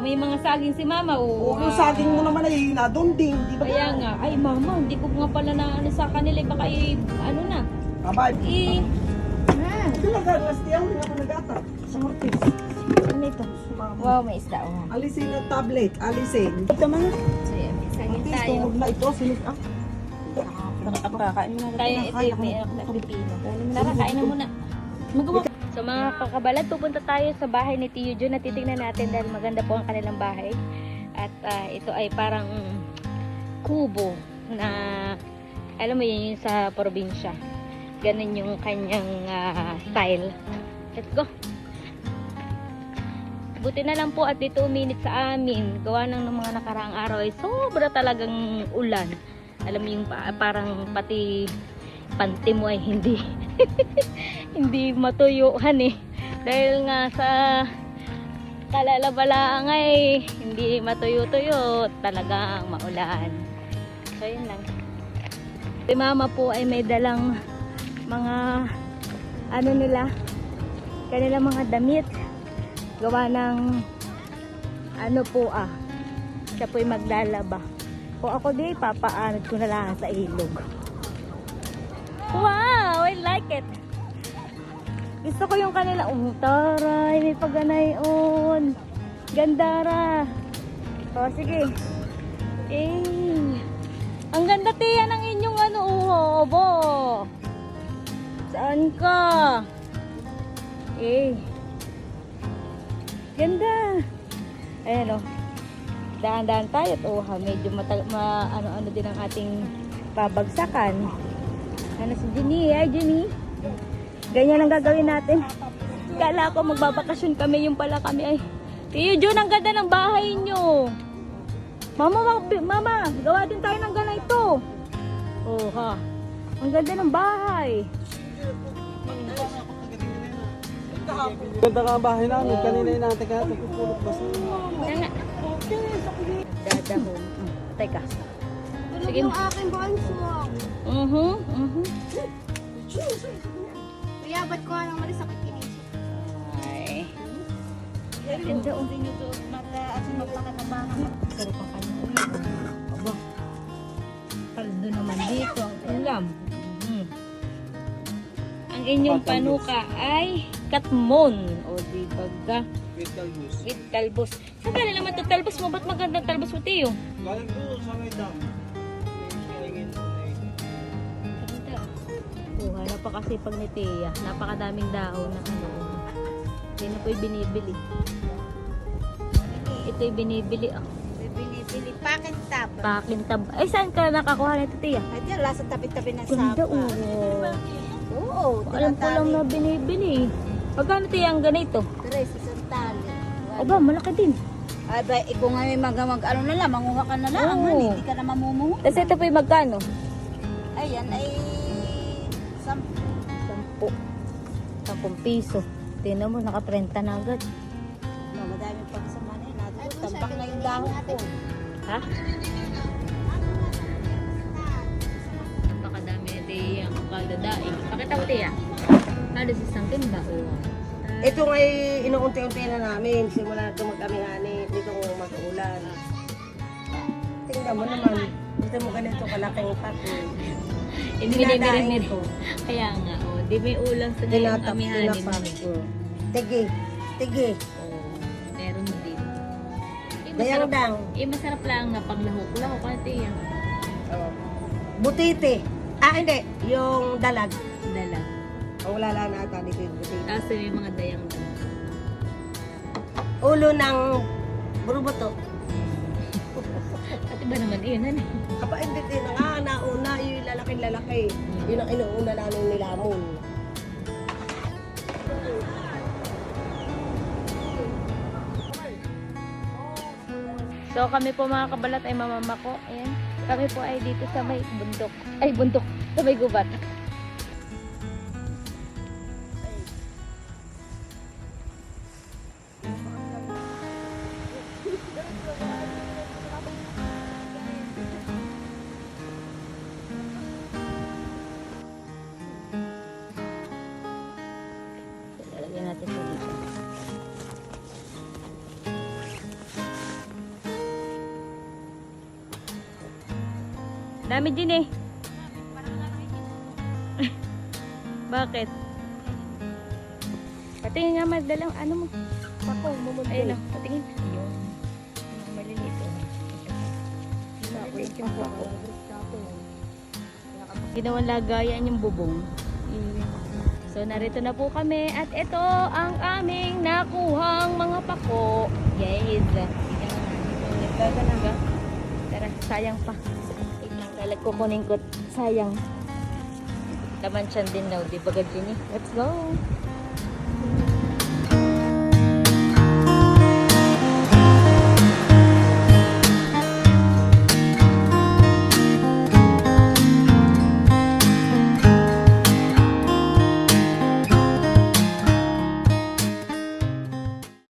may mga saging si mama. Oo, yung saging mo naman ay nadunding, di ba? Kaya nga, ay mama, hindi ko nga pala na ano sa kanila, baka ano na. Abay. Ano Ito lang ganas tiyaw, hindi ako nagata. Sa Martis. ito? Wow, may isda. Alisin ang tablet, alisin. Ito man. So yan, may saging Martis, tayo. tungod na ito, sinig ah. Kakain mo na. Tayo ito, may anak na pipino. Tara, kain na muna. Magawa. So mga kakabalad, pupunta tayo sa bahay ni Tio Jun na titignan natin dahil maganda po ang kanilang bahay. At ito ay parang kubo na alam mo yun yung sa probinsya. Ganun yung kanyang style. Let's go! Buti na lang po at dito 2 minutes sa amin. Gawa ng mga nakaraang araw ay sobra talagang ulan. Alam mo yung parang pati panty mo ay hindi hindi matuyuhan eh. Dahil nga sa kalalabalaang ay hindi matuyo-tuyo, talagang maulan. So yun lang. Si mama po ay may dalang mga ano nila, kanilang mga damit. Gawa ng ano po siya po ay maglalaba. O ako di, papaanod ko na lang sa ilog. Wow! I like it! Gusto ko yung kanila. Oh, taray! May paganayon! Gandara! O, sige. Ang ganda tiya ng inyong ano, obo! Saan ka? Ganda! Ayan o. Daan-daan tayo at medyo ano-ano din ang ating babagsakan. Ano si Jenny? Ay, Jenny. Ganyan ang gagawin natin. Kala ko magbabakasyon kami, yung pala kami ay. Tiyo Jun, ang ganda ng bahay nyo. Mama, gawa din tayo ng ganito. Oh ha. Ang ganda ng bahay. Ganda ka ang bahay namin, kanina yung natin kaya nagpupulot ba Nga. Dadahon. Teka. Sige. Yung aking bonso. Kuya, ba't ko lang mali sakit kinis? Ay. Ganda o. Sarap ang kanya. Aba. Kaldo naman dito ang ulam. Ang inyong panuka ay katmon. O di baga. With talbos. Saan ka naman ito talbos mo? Ba't magandang talbos mo, Tiyo? Galing doon sa may dam. Napakasipag ni Tia. Napakadaming dahon na ano. Yan na po'y binibili. Ito'y binibili. Binibili. Pakintab. Pakintab. Ay, saan ka nakakuha nito, Tia? Ay, diyan, lasa tabi-tabi ng Ganda, sapa. Oo, Alam ko lang na binibili. Magkano, Tia, ang ganito? Tres, isang tali. Aba, malaki din. Ay, ba, ikaw nga may ano na lang, manguha ka na lang. Oo. Hindi ka na mamumuha. Tapos ito po'y magkano? Ayan, ay... 10 piso. Tingnan mo, naka-30 na agad. Madami pang sa manay. Tambak na yung dahon ko. Ha? Napakadami na Tia ang kaldadaing. Pakita mo, Tia. Halos isang timba. Ito ngay inuunti-unti na namin. Simula ito magkami-hani. Dito mag-ulan. Tingnan mo naman. Dito mo ganito kalaking pati. Binibili nito. Kaya nga, di may ulam sa ngayong amihanin mo. Tige. Meron din. Dayang-dang. Masarap lang na paglahok-lahok ka, Tia. Butite. Hindi. Yung dalag. Dalag. Ang wala lang na ata dito yung butite. Tapos may mga dayang. Ulo ng buruboto. At iba naman, ano? Kapa hindi din nga. Nauna yung lalaki-lalaki. Yun ang inuuna namin nilamon. So kami po mga kabalat ay mamama ko. Ayan. Kami po ay dito sa may bundok. Ay bundok. Sa may gubat. Lalagyan natin ito dito. Dami din eh. Bakit? Patingin nga madalang ano mo. Pako, mumundi. Ayun o, patingin. Ayun. Yung maliliit o. Maliliit yung pako. Ginawang lagayan yung bubong. So narito na po kami at ito ang aming nakuhang mga pako. Yes. Tara, sayang pa. Lalag kukunin ko. Sayang. Laman siyan din daw, di ba Gardini? Let's go.